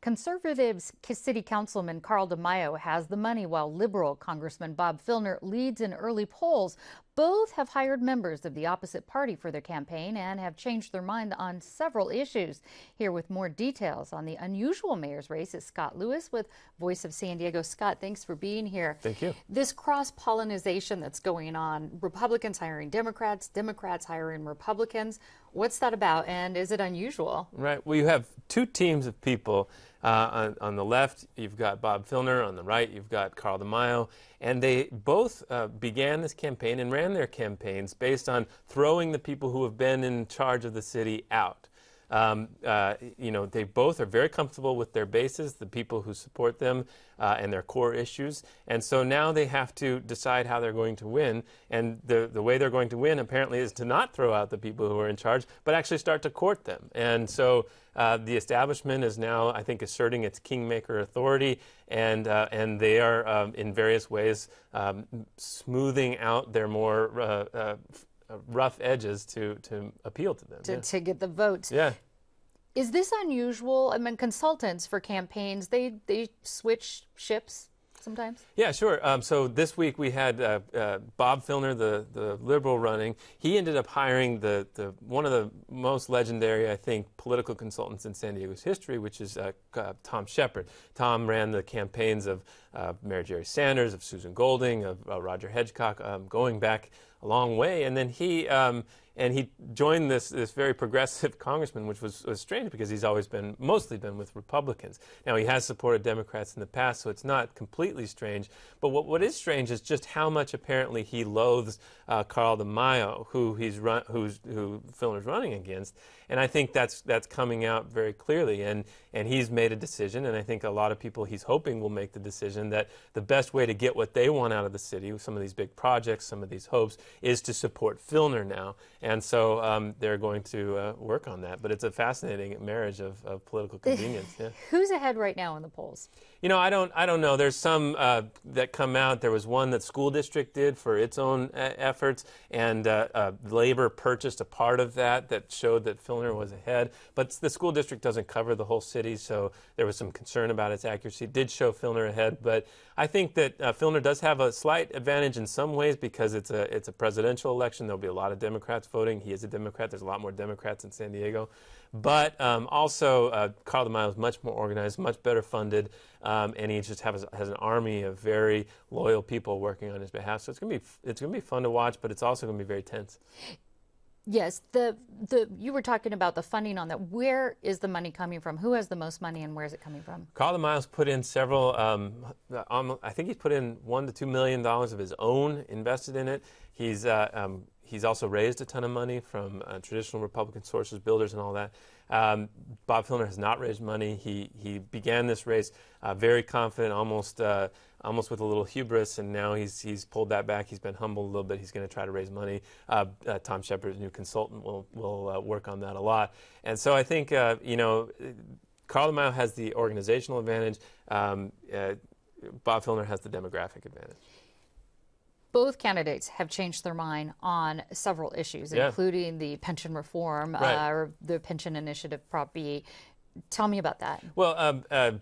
Conservatives City Councilman Carl DeMaio has the money, while Liberal Congressman Bob Filner leads in early polls. Both have hired members of the opposite party for their campaign and have changed their mind on several issues. Here with more details on the unusual mayor's race is Scott Lewis with Voice of San Diego. Scott, thanks for being here. Thank you. This cross-pollination that's going on, Republicans hiring Democrats, Democrats hiring Republicans, what's that about, and is it unusual? Right. Well, you have two teams of people. On the left, you've got Bob Filner. On the right, you've got Carl DeMaio. And they both began this campaign and ran their campaigns based on throwing the people who have been in charge of the city out. They both are very comfortable with their bases, the people who support them, and their core issues. And so now they have to decide how they're going to win. And the way they're going to win, apparently, is to not throw out the people who are in charge, but actually start to court them. And so the establishment is now, I think, asserting its kingmaker authority, and they are, in various ways, smoothing out their more rough edges to appeal to them. To get the votes. Yeah. Is this unusual? I mean, consultants for campaigns, they switch ships sometimes? Yeah, sure. So this week we had Bob Filner, the Liberal running. He ended up hiring one of the most legendary, I think, political consultants in San Diego's history, which is Tom Shepard. Tom ran the campaigns of Mayor Jerry Sanders, of Susan Golding, of Roger Hedgecock, going back a long way. And then he joined this very progressive congressman, which was strange because he's always mostly been with Republicans. Now, he has supported Democrats in the past, so it's not completely strange. But what is strange is just how much apparently he loathes Carl DeMaio, who Filner's running against. And I think that's coming out very clearly. And he's made a decision, and I think a lot of people he's hoping will make the decision that the best way to get what they want out of the city, some of these big projects, some of these hopes, is to support Filner now. And so they're going to work on that. But it's a fascinating marriage of political convenience. Yeah. Who's ahead right now in the polls? You know, I don't know. There's some that come out. There was one that school district did for its own efforts, and Labor purchased a part of that showed that Filner was ahead. But the school district doesn't cover the whole city, so there was some concern about its accuracy. It did show Filner ahead, but I think that Filner does have a slight advantage in some ways because it's a presidential election. There'll be a lot of Democrats voting. He is a Democrat. There's a lot more Democrats in San Diego. But also, Carl DeMaio is much more organized, much better funded, and he just has an army of very loyal people working on his behalf. So it's gonna be fun to watch, but it's also gonna be very tense. Yes, you were talking about the funding on that. Where is the money coming from? Who has the most money, and where is it coming from? Carl DeMaio's put in several. I think he's put in $1 to $2 million of his own invested in it. He's also raised a ton of money from traditional Republican sources, builders, and all that. Bob Filner has not raised money. He began this race very confident, almost with a little hubris, and now he's pulled that back. He's been humbled a little bit. He's going to try to raise money. Tom Shepard, his new consultant, will work on that a lot. And so I think Carl DeMaio has the organizational advantage. Bob Filner has the demographic advantage. Both candidates have changed their mind on several issues, including the pension reform or the pension initiative, Prop B. Tell me about that. Well,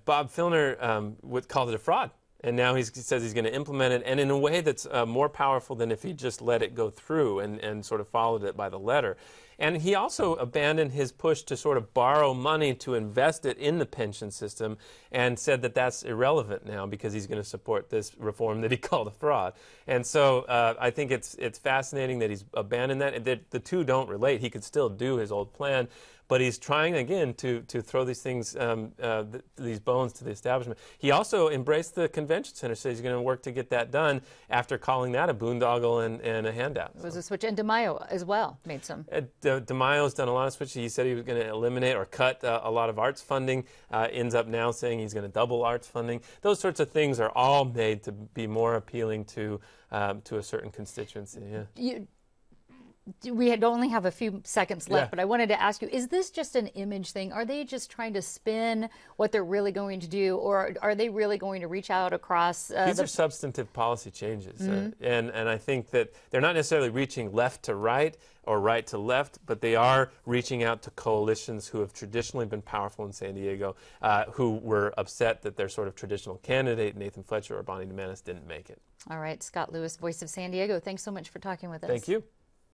Bob Filner called it a fraud. And now he says he's going to implement it, and in a way that's more powerful than if he just let it go through and sort of followed it by the letter. And he also abandoned his push to sort of borrow money to invest it in the pension system and said that that's irrelevant now because he's going to support this reform that he called a fraud. And so I think it's fascinating that he's abandoned that. The two don't relate. He could still do his old plan, but he's trying again to throw these things, these bones to the establishment. He also embraced the convention center, so he's going to work to get that done after calling that a boondoggle and a handout. It was a switch, and DeMaio as well made some. DeMaio's done a lot of switching. He said he was going to eliminate or cut a lot of arts funding. Ends up now saying he's going to double arts funding. Those sorts of things are all made to be more appealing to a certain constituency. Yeah. We only have a few seconds left, Yeah. but I wanted to ask you, is this just an image thing? Are they just trying to spin what they're really going to do, or are they really going to reach out across These are substantive policy changes, and I think that they're not necessarily reaching left to right or right to left, but they are reaching out to coalitions who have traditionally been powerful in San Diego, who were upset that their sort of traditional candidate, Nathan Fletcher or Bonnie DeManis, didn't make it. All right, Scott Lewis, Voice of San Diego, thanks so much for talking with us. Thank you.